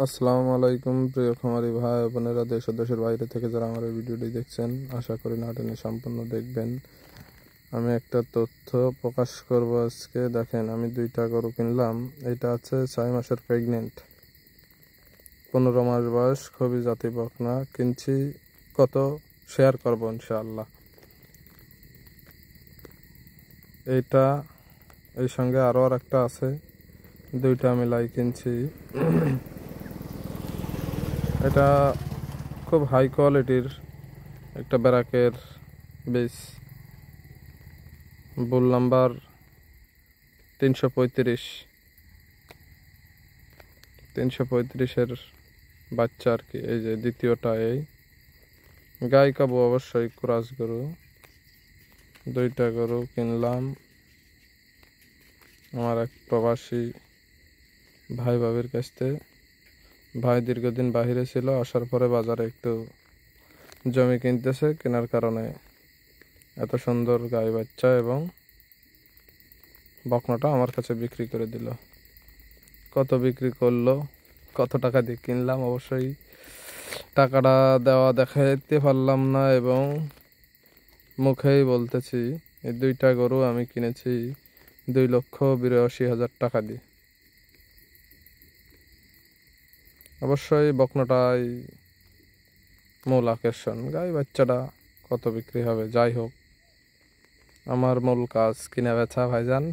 আসসালামু আলাইকুম প্রিয় খামারি ভাই বোনেরা, দেশ ও দেশের বাইরে থেকে যারা আমার এই ভিডিওটি দেখছেন, আশা করি না টেনে সম্পূর্ণ দেখবেন। আমি একটা তথ্য প্রকাশ করব আজকে। দেখেন, আমি 2টা গরু কিনলাম। এটা আছে 6 মাসের প্রেগনেন্ট, 15 মাস বয়স, খুবই জাতি বকনা কিনছি। কত শেয়ার করবো ইনশাআল্লাহ। এইটা এই সঙ্গে আরও একটা আছে, 2টা মিলাই কিনছি। এটা খুব হাই কোয়ালিটির একটা ব্যারাকের বেশ, বুল নাম্বার 335-335-এর বাচ্চা আর কি। এই যে দ্বিতীয়টা, এই গাই কাবু অবশ্যই ক্রস গরু। 2টা গরু কিনলাম আমার এক প্রবাসী ভাই ভাবির কাছ থেকে। ভাই দীর্ঘদিন বাহিরে ছিল, আসার পরে বাজারে একটু জমি কিনতেছে, কেনার কারণে এত সুন্দর গাই বাচ্চা এবং বকনাটা আমার কাছে বিক্রি করে দিল। কত বিক্রি করলো, কত টাকা দিয়ে কিনলাম, অবশ্যই টাকাটা দেখাইতে পারলাম না এবং মুখেই বলতেছি। এই 2টা গরু আমি কিনেছি 2,82,000 টাকা দিয়ে। অবশ্যই বকনাটাই মূল আকর্ষণ। গাই বাচ্চাটা কত বিক্রি হবে, যাই হোক, আমার মূল কাজ কিনা বেচা। ভাইজান,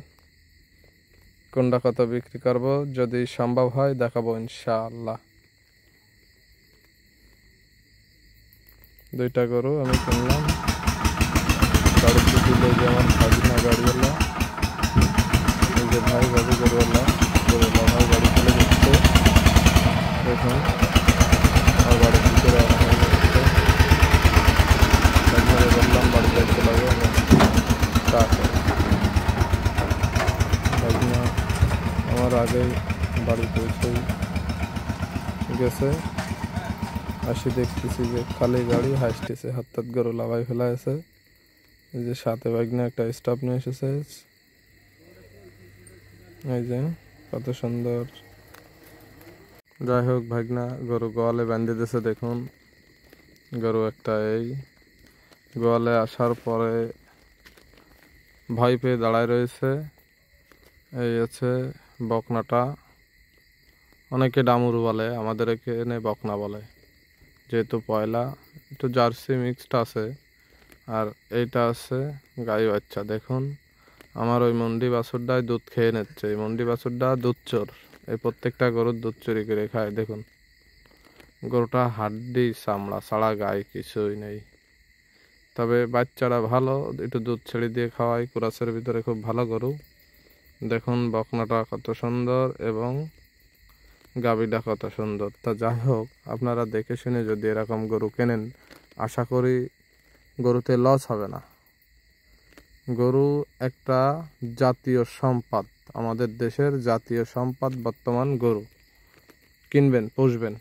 কোনটা কত বিক্রি করব যদি সম্ভব হয় দেখাবো ইনশাআল্লাহ। 2টা গরু আমি কিনলাম। গাড়িতে দিলে যে আমার ভাগিনা গাড়িওয়ালা, এই যে ভাই ভাবি গরুওয়ালা ভাই গাড়ি চলে যাচ্ছে। দেখুন আমার বাড়ির ভিতরে বললাম বাড়ি যাইতে লাগে ভাগিনা আমার আগেই বাড়ি পৌঁছে গেছে। আসি দেখতেছি যে খালি গাড়ি হাসতেছে, হাত গরু লাভাই ফেলা আছে। এই যে সাথে ভাগনা একটা স্টাফ নিয়ে এসেছে। এই যে কত সুন্দর। যাই হোক, ভাগনা গরু গোয়ালে বেঁধে দিয়েছে। দেখুন গরু একটা এই গোয়ালে আসার পরে ভয় পেয়ে দাঁড়ায় রয়েছে। এই আছে বকনাটা, অনেকে ডামুর বলে, আমাদের এখানে বকনা বলে, যেহেতু পয়লা একটু জার্সি মিক্সড আছে। আর এইটা আছে গাই বাচ্চা। দেখুন আমার ওই মন্ডি বাছুরটাই দুধ খেয়ে নিচ্ছে। এই মন্ডি বাছুরটা দুধ চোর, এই প্রত্যেকটা গরুর দুধ চুরি করে খায়। দেখুন গরুটা হাড্ডি চামড়া ছাড়া, গায়ে কিছুই নেই। তবে বাচ্চারা ভালো, একটু দুধ ছেড়ে দিয়ে খাওয়াই, কুরাসের ভিতরে খুব ভালো গরু। দেখুন বকনাটা কত সুন্দর এবং গাভীটা কত সুন্দর। তা যাই হোক, আপনারা দেখে শুনে যদি এরকম গরু কেনেন, আশা করি গরুতে লস হবে না। গরু একটা জাতীয় সম্পদ, আমাদের দেশের জাতীয় সম্পদ বর্তমান গরু। কিনবেন, পুষবেন।